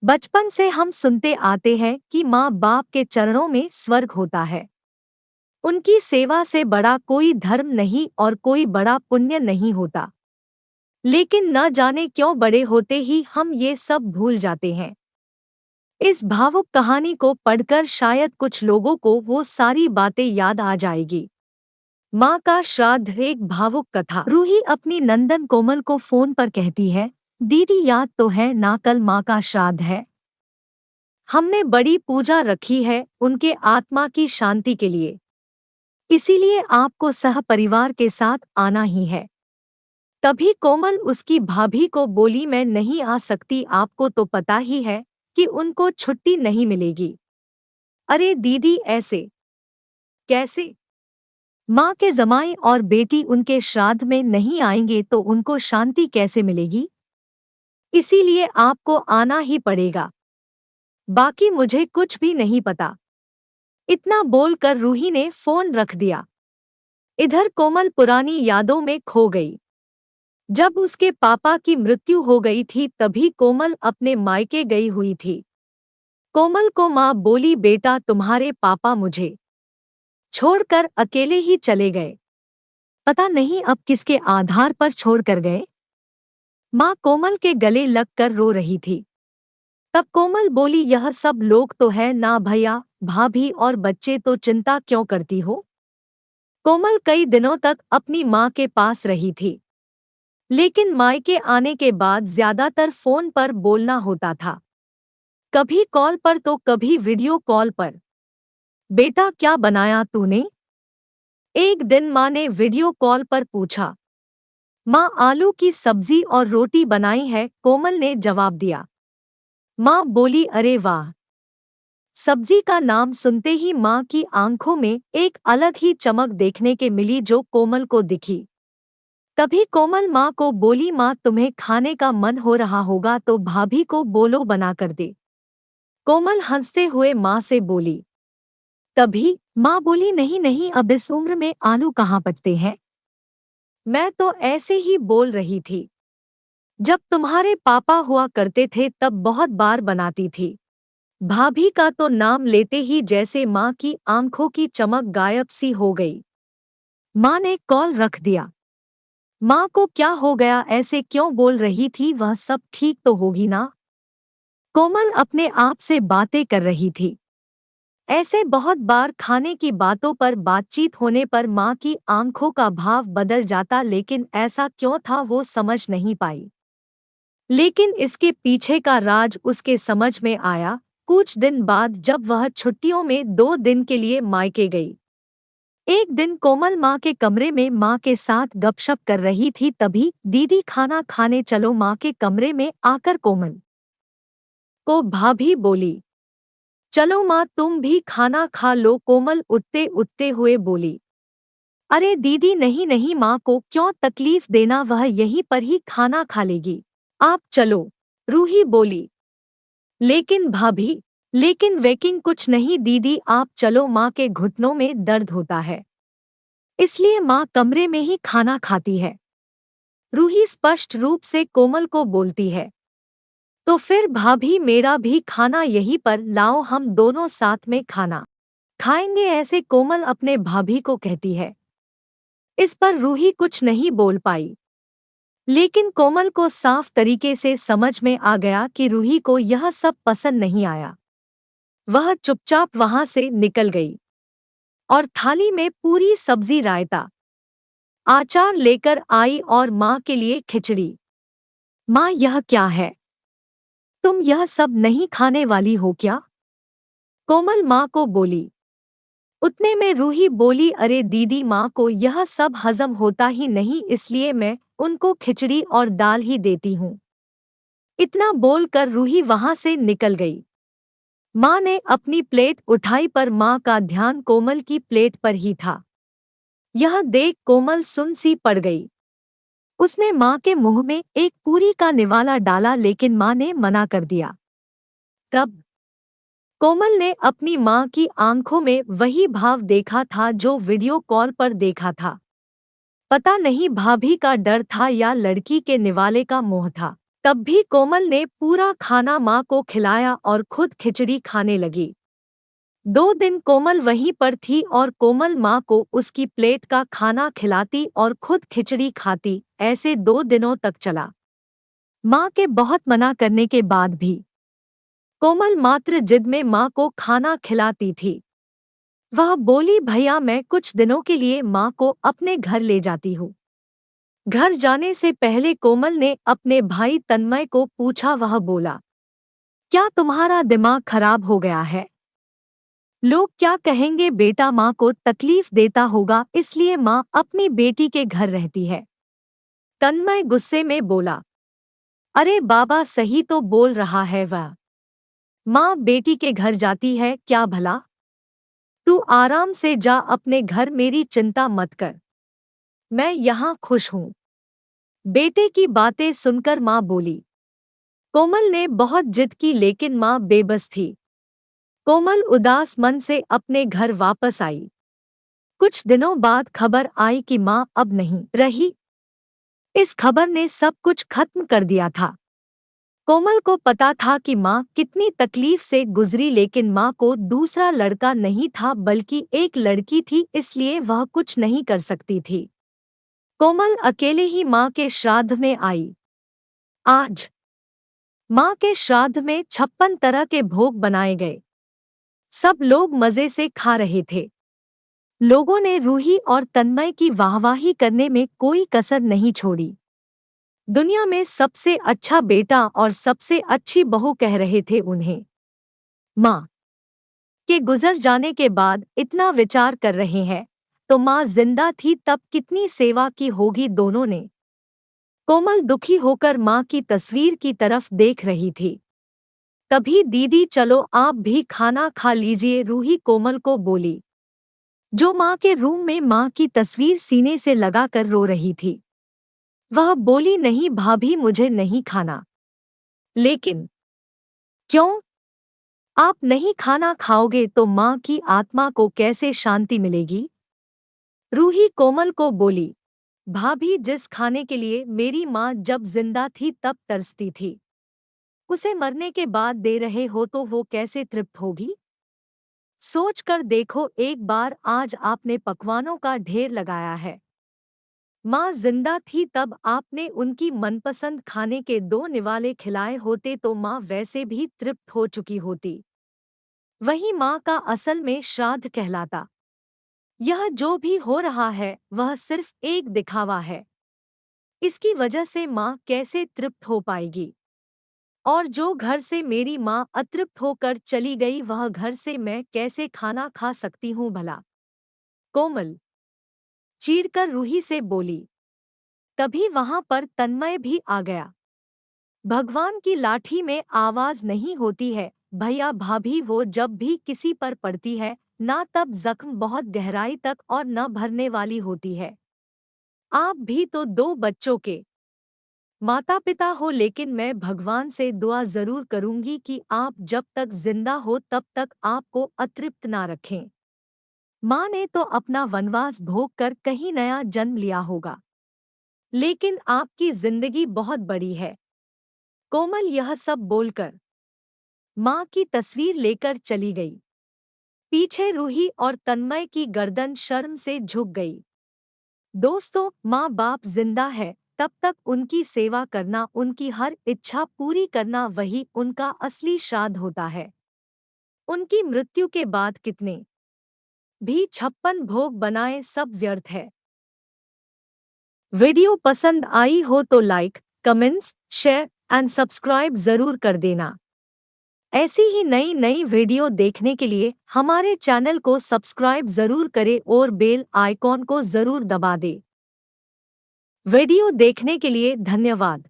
बचपन से हम सुनते आते हैं कि माँ बाप के चरणों में स्वर्ग होता है। उनकी सेवा से बड़ा कोई धर्म नहीं और कोई बड़ा पुण्य नहीं होता। लेकिन न जाने क्यों बड़े होते ही हम ये सब भूल जाते हैं। इस भावुक कहानी को पढ़कर शायद कुछ लोगों को वो सारी बातें याद आ जाएगी। माँ का श्राद्ध एक भावुक कथा। रूही अपनी नंदन कोमल को फोन पर कहती है, दीदी याद तो है ना, कल माँ का श्राद्ध है। हमने बड़ी पूजा रखी है उनके आत्मा की शांति के लिए, इसीलिए आपको सह परिवार के साथ आना ही है। तभी कोमल उसकी भाभी को बोली, मैं नहीं आ सकती, आपको तो पता ही है कि उनको छुट्टी नहीं मिलेगी। अरे दीदी ऐसे कैसे? माँ के जमाई और बेटी उनके श्राद्ध में नहीं आएंगे तो उनको शांति कैसे मिलेगी? इसीलिए आपको आना ही पड़ेगा। बाकी मुझे कुछ भी नहीं पता। इतना बोलकर रूही ने फोन रख दिया। इधर कोमल पुरानी यादों में खो गई। जब उसके पापा की मृत्यु हो गई थी तभी कोमल अपने मायके गई हुई थी। कोमल को माँ बोली, बेटा तुम्हारे पापा मुझे छोड़कर अकेले ही चले गए। पता नहीं अब किसके आधार पर छोड़कर गए। माँ कोमल के गले लगकर रो रही थी। तब कोमल बोली, यह सब लोग तो है ना, भैया भाभी और बच्चे, तो चिंता क्यों करती हो? कोमल कई दिनों तक अपनी माँ के पास रही थी, लेकिन मायके आने के बाद ज्यादातर फोन पर बोलना होता था, कभी कॉल पर तो कभी वीडियो कॉल पर। बेटा क्या बनाया तूने? एक दिन माँ ने वीडियो कॉल पर पूछा। माँ आलू की सब्जी और रोटी बनाई है, कोमल ने जवाब दिया। माँ बोली, अरे वाह। सब्जी का नाम सुनते ही माँ की आंखों में एक अलग ही चमक देखने के मिली जो कोमल को दिखी। तभी कोमल माँ को बोली, माँ तुम्हें खाने का मन हो रहा होगा तो भाभी को बोलो बना कर दे। कोमल हंसते हुए माँ से बोली। तभी माँ बोली, नहीं नहीं, अब इस उम्र में आलू कहाँ पचते हैं। मैं तो ऐसे ही बोल रही थी। जब तुम्हारे पापा हुआ करते थे तब बहुत बार बनाती थी। भाभी का तो नाम लेते ही जैसे माँ की आंखों की चमक गायब सी हो गई। माँ ने कॉल रख दिया। माँ को क्या हो गया, ऐसे क्यों बोल रही थी, वह सब ठीक तो होगी ना? कोमल अपने आप से बातें कर रही थी। ऐसे बहुत बार खाने की बातों पर बातचीत होने पर माँ की आंखों का भाव बदल जाता, लेकिन ऐसा क्यों था वो समझ नहीं पाई। लेकिन इसके पीछे का राज उसके समझ में आया कुछ दिन बाद, जब वह छुट्टियों में 2 दिन के लिए मायके गई। एक दिन कोमल माँ के कमरे में माँ के साथ गपशप कर रही थी, तभी दीदी खाना खाने चलो। माँ के कमरे में आकर कोमल को भाभी बोली, चलो माँ तुम भी खाना खा लो। कोमल उठते उठते हुए बोली, अरे दीदी नहीं नहीं, माँ को क्यों तकलीफ देना, वह यहीं पर ही खाना खा लेगी, आप चलो। रूही बोली, लेकिन भाभी, लेकिन वेकिंग कुछ नहीं दीदी, आप चलो, माँ के घुटनों में दर्द होता है, इसलिए माँ कमरे में ही खाना खाती है। रूही स्पष्ट रूप से कोमल को बोलती है, तो फिर भाभी मेरा भी खाना यहीं पर लाओ, हम दोनों साथ में खाना खाएंगे, ऐसे कोमल अपने भाभी को कहती है। इस पर रूही कुछ नहीं बोल पाई, लेकिन कोमल को साफ तरीके से समझ में आ गया कि रूही को यह सब पसंद नहीं आया। वह चुपचाप वहां से निकल गई और थाली में पूरी सब्जी, रायता, आचार लेकर आई और माँ के लिए खिचड़ी। माँ यह क्या है, तुम यह सब नहीं खाने वाली हो क्या? कोमल माँ को बोली। उतने में रूही बोली, अरे दीदी, माँ को यह सब हजम होता ही नहीं, इसलिए मैं उनको खिचड़ी और दाल ही देती हूँ। इतना बोलकर रूही वहां से निकल गई। माँ ने अपनी प्लेट उठाई पर माँ का ध्यान कोमल की प्लेट पर ही था। यह देख कोमल सुन सी पड़ गई। उसने माँ के मुंह में एक पूरी का निवाला डाला, लेकिन माँ ने मना कर दिया। तब कोमल ने अपनी माँ की आंखों में वही भाव देखा था जो वीडियो कॉल पर देखा था। पता नहीं भाभी का डर था या लड़की के निवाले का मोह था। तब भी कोमल ने पूरा खाना माँ को खिलाया और खुद खिचड़ी खाने लगी। 2 दिन कोमल वहीं पर थी और कोमल माँ को उसकी प्लेट का खाना खिलाती और खुद खिचड़ी खाती। ऐसे 2 दिनों तक चला। माँ के बहुत मना करने के बाद भी कोमल मात्र जिद में माँ को खाना खिलाती थी। वह बोली, भैया मैं कुछ दिनों के लिए माँ को अपने घर ले जाती हूँ। घर जाने से पहले कोमल ने अपने भाई तन्मय को पूछा। वह बोला, क्या तुम्हारा दिमाग खराब हो गया है? लोग क्या कहेंगे? बेटा माँ को तकलीफ देता होगा, इसलिए माँ अपनी बेटी के घर रहती है। तन्मय गुस्से में बोला, अरे बाबा सही तो बोल रहा है वह। माँ बेटी के घर जाती है क्या भला? तू आराम से जा अपने घर, मेरी चिंता मत कर। मैं यहाँ खुश हूँ। बेटे की बातें सुनकर माँ बोली। कोमल ने बहुत जिद की लेकिन माँ बेबस थी। कोमल उदास मन से अपने घर वापस आई। कुछ दिनों बाद खबर आई कि माँ अब नहीं रही। इस खबर ने सब कुछ खत्म कर दिया था। कोमल को पता था कि माँ कितनी तकलीफ से गुजरी, लेकिन माँ को दूसरा लड़का नहीं था बल्कि एक लड़की थी, इसलिए वह कुछ नहीं कर सकती थी। कोमल अकेले ही माँ के श्राद्ध में आई। आज माँ के श्राद्ध में 56 तरह के भोग बनाए गए। सब लोग मजे से खा रहे थे। लोगों ने रूही और तन्मय की वाहवाही करने में कोई कसर नहीं छोड़ी। दुनिया में सबसे अच्छा बेटा और सबसे अच्छी बहू कह रहे थे उन्हें। माँ के गुजर जाने के बाद इतना विचार कर रहे हैं, तो माँ जिंदा थी तब कितनी सेवा की होगी दोनों ने। कोमल दुखी होकर माँ की तस्वीर की तरफ देख रही थी। तभी दीदी चलो आप भी खाना खा लीजिए, रूही कोमल को बोली, जो माँ के रूम में माँ की तस्वीर सीने से लगाकर रो रही थी। वह बोली, नहीं भाभी मुझे नहीं खाना। लेकिन क्यों? आप नहीं खाना खाओगे तो माँ की आत्मा को कैसे शांति मिलेगी? रूही कोमल को बोली, भाभी जिस खाने के लिए मेरी माँ जब जिंदा थी तब तरसती थी, उसे मरने के बाद दे रहे हो तो वो कैसे तृप्त होगी? सोच कर देखो एक बार, आज आपने पकवानों का ढेर लगाया है। माँ जिंदा थी तब आपने उनकी मनपसंद खाने के 2 निवाले खिलाए होते तो माँ वैसे भी तृप्त हो चुकी होती। वही माँ का असल में श्राद्ध कहलाता। यह जो भी हो रहा है वह सिर्फ एक दिखावा है। इसकी वजह से माँ कैसे तृप्त हो पाएगी? और जो घर से मेरी माँ अतृप्त होकर चली गई, वह घर से मैं कैसे खाना खा सकती हूँ भला? कोमल चीढ़कर रूही से बोली। तभी वहां पर तन्मय भी आ गया। भगवान की लाठी में आवाज नहीं होती है भैया भाभी, वो जब भी किसी पर पड़ती है ना तब जख्म बहुत गहराई तक और न भरने वाली होती है। आप भी तो 2 बच्चों के माता पिता हो, लेकिन मैं भगवान से दुआ जरूर करूंगी कि आप जब तक जिंदा हो तब तक आपको अतृप्त ना रखें। माँ ने तो अपना वनवास भोग कर कहीं नया जन्म लिया होगा, लेकिन आपकी जिंदगी बहुत बड़ी है। कोमल यह सब बोलकर माँ की तस्वीर लेकर चली गई। पीछे रूही और तन्मय की गर्दन शर्म से झुक गई। दोस्तों, माँ बाप जिंदा है तब तक उनकी सेवा करना, उनकी हर इच्छा पूरी करना, वही उनका असली श्राद्ध होता है। उनकी मृत्यु के बाद कितने भी 56 भोग बनाए सब व्यर्थ है। वीडियो पसंद आई हो तो like, comments, share and subscribe जरूर कर देना। ऐसी ही नई नई वीडियो देखने के लिए हमारे चैनल को सब्सक्राइब जरूर करें और बेल आइकॉन को जरूर दबा दें। वीडियो देखने के लिए धन्यवाद।